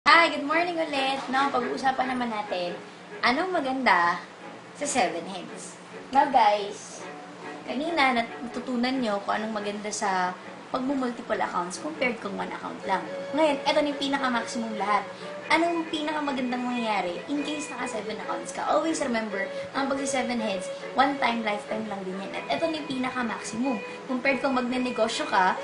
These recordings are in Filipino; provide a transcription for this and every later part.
Hi, good morning ulit. No, pag-uusapan naman natin, anong maganda sa 7 Heads. Now guys, kanina natutunan nyo kung anong maganda sa pag-multiple accounts compared kung one account lang. Ngayon, eto na yung pinaka-maximum lahat. Anong pinaka-magandang mangyayari in case naka 7 accounts ka? Always remember, ang pag 7 Heads, one time, lifetime lang din yan. At eto na yung pinaka-maximum. Compared kung magne-negosyo ka,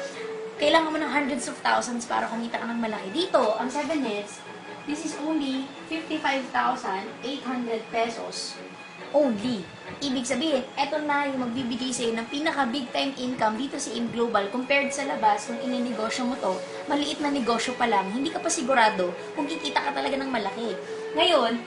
kailangan mo ng hundreds of thousands para kumita ka ng malaki. Dito, ang 7 Heads, this is only 55,800 pesos. Only. Ibig sabihin, eto na yung magbibigay sa'yo ng pinaka-big time income dito sa AIM Global compared sa labas kung ininegosyo mo to, maliit na negosyo pa lang, hindi ka pa sigurado kung kikita ka talaga ng malaki. Ngayon,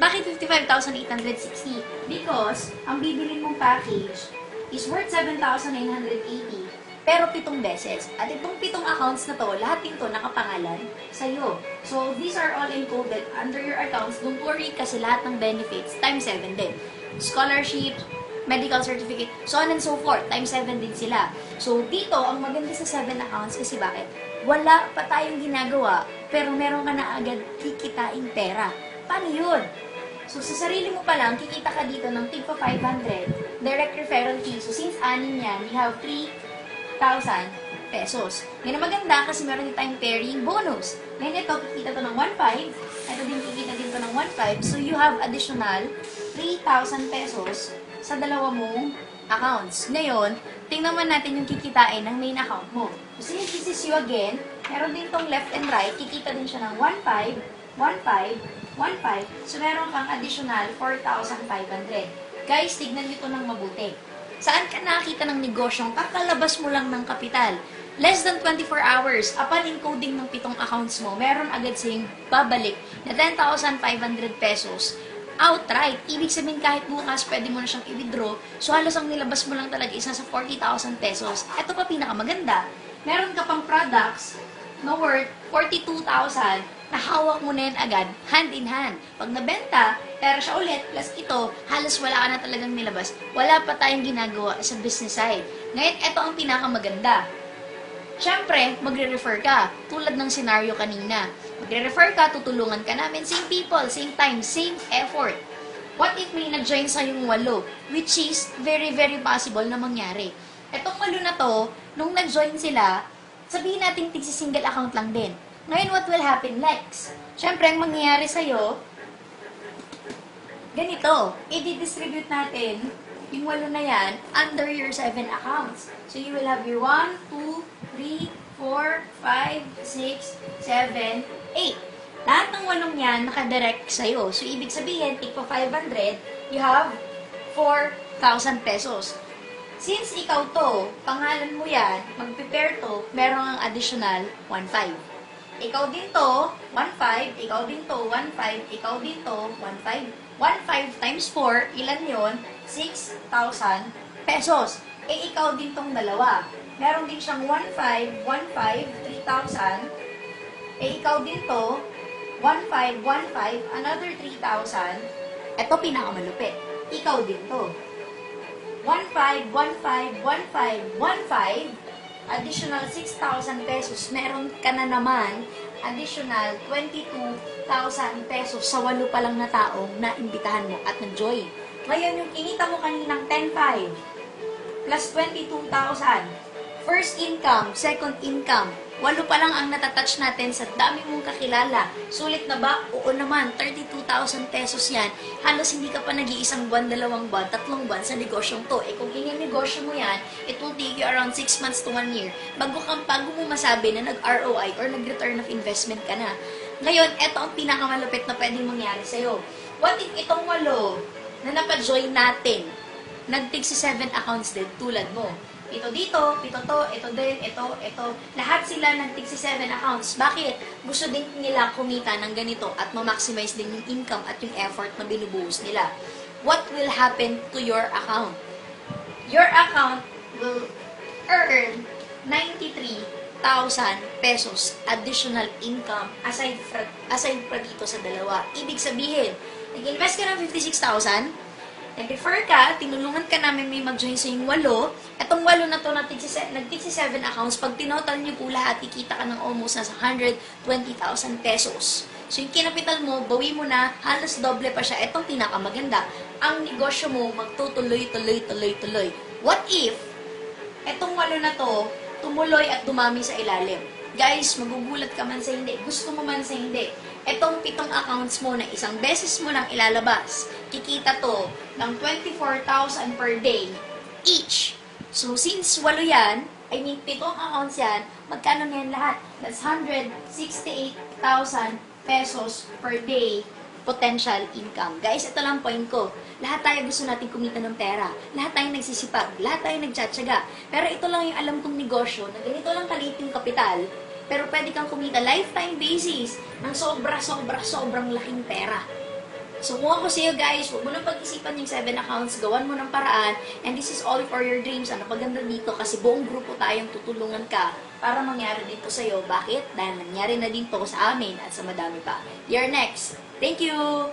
bakit 55,860? Because, ang bibilin mong package is worth 7,980 pero 7 beses. At itong 7 accounts na to, lahat din to nakapangalan sa'yo. So, these are all encoded under your accounts. Don't worry kasi lahat ng benefits, times 7 din. Scholarship, medical certificate, so on and so forth, times 7 din sila. So, dito, ang maganda sa 7 accounts kasi bakit? Wala pa tayong ginagawa, pero meron ka na agad kikitain pera. Paano yun? So, sa sarili mo pa lang, kikita ka dito ng tigpa 500, direct referral fee. So, since anin yan, we have 3,000 pesos. Yan ang maganda kasi meron din tayong pairing bonus. Ngayon ito, kikita to ng 1,500. Ito din kikita din to ng 1,500. So, you have additional 3,000 pesos sa dalawa mong accounts. Ngayon, tingnan naman natin yung kikitain ng main account mo. So, since this is you again, meron din tong left and right, kikita din siya ng 1,500, 1,500, 1,500. So, meron kang additional 4,500. Guys, tignan nyo to ng mabuti. Saan ka nakakita ng negosyong kakalabas mo lang ng kapital? Less than 24 hours, upon encoding ng 7 accounts mo, meron agad siyang babalik na 10,500 pesos outright. Ibig sabihin kahit bukas, pwede mo na siyang i-withdraw. So halos ang nilabas mo lang talaga isa sa 40,000 pesos. Ito pa pinakamaganda. Meron ka pang products na worth 42,000 na hawak mo na yan agad, hand in hand. Pag nabenta, pera siya ulit, plus ito, halos wala ka na talagang nilabas. Wala pa tayong ginagawa sa business side. Ngayon, ito ang pinakamaganda. Siyempre, magre-refer ka. Tulad ng scenario kanina. Magre-refer ka, tutulungan ka namin. Same people, same time, same effort. What if may nag-join sa yung 8? Which is very, very possible na mangyari. Etong 8 na to, nung nag-join sila, sabihin natin tig-single account lang din. Ngayon, what will happen next? Siyempre, ang mangyayari sa'yo, ganito, i-distribute natin yung 8 na yan under your 7 accounts. So, you will have your 1, 2, 3, 4, 5, 6, 7, 8. Lahat ng 8 yan nakadirect sa'yo. So, ibig sabihin, tigpa 500, you have 4,000 pesos. Since ikaw to, pangalan mo yan, mag-prepare to, meron ang additional 1,500. Ikaw din to, 1,500. Ikaw din to, 1,500. Ikaw din to, 1,500. 1,500 times 4, ilan yon? 6,000 pesos. Eh, ikaw din tong dalawa. Meron din siyang 1,500, 1,500, 3,000. Eh, ikaw din to, 1,500, 1,500, another 3,000. Ito pinakamalupit. Ikaw din to. 1,500, 1,500, 1,500, 1,500. Additional 6,000 pesos, meron ka na naman additional 22,000 pesos sa 8 pa lang na taong naimbitahan mo at nag-join. Ngayon, yung kinita mo kaninang 10,500 plus 22,000, first income, second income, 8 pa lang ang natatouch natin sa dami mong kakilala. Sulit na ba? Oo naman, 32,000 pesos yan. Halos hindi ka pa nag-iisang buwan, 2 buwan, 3 buwan sa negosyong to. Eh kung yung negosyo mo yan, it will take you around 6 months to 1 year bago mo masabi na nag-ROI or nag-return of investment ka na. Ngayon, eto ang pinakamalupit na pwedeng mangyari sa'yo. What if itong 8 na napajoin natin, nag-take si 7 accounts din tulad mo? Ito dito, ito to, ito din, ito. Lahat sila nag-take si 7 accounts. Bakit? Gusto din nila kumita ng ganito at ma-maximize din yung income at yung effort na binubuhos nila. What will happen to your account? Your account will earn 93,000 pesos additional income aside pa dito sa dalawa. Ibig sabihin, nag-invest ka ng 56,000, nag-refer ka, tinulungan ka namin may mag-join sa yung 8. Etong 8 na to, nag-take si 7 accounts. Pag tinotal niyo po lahat, ikita ka ng almost nasa 120,000 pesos. So, yung kinapital mo, bawi mo na, halos doble pa siya. Itong pinakamaganda. Ang negosyo mo, magtutuloy-tuloy-tuloy-tuloy. What if, etong 8 na to, tumuloy at dumami sa ilalim? Guys, magugulat ka man sa hindi. Gusto mo man sa hindi. Etong 7 accounts mo na isang beses mo lang ilalabas, kikita to ng 24,000 per day each. So, since 8 yan, 7 accounts yan, magkano na yan lahat? That's 168,000 pesos per day potential income. Guys, ito lang point ko. Lahat tayo gusto natin kumita ng pera. Lahat tayo nagsisipag. Lahat tayo nagtsatsaga. Pero ito lang yung alam kong negosyo na ganito lang kaliit yung kapital, pero pwede kang kumita lifetime basis ng sobrang laking pera. So, kung ako sa'yo guys, huwag mo nang pag-isipan yung 7 accounts, gawan mo ng paraan, and this is all for your dreams. Ano paganda dito? Kasi buong grupo tayong tutulungan ka para mangyari dito sa'yo. Bakit? Dahil nangyari na din to sa amin at sa madami pa. You're next. Thank you!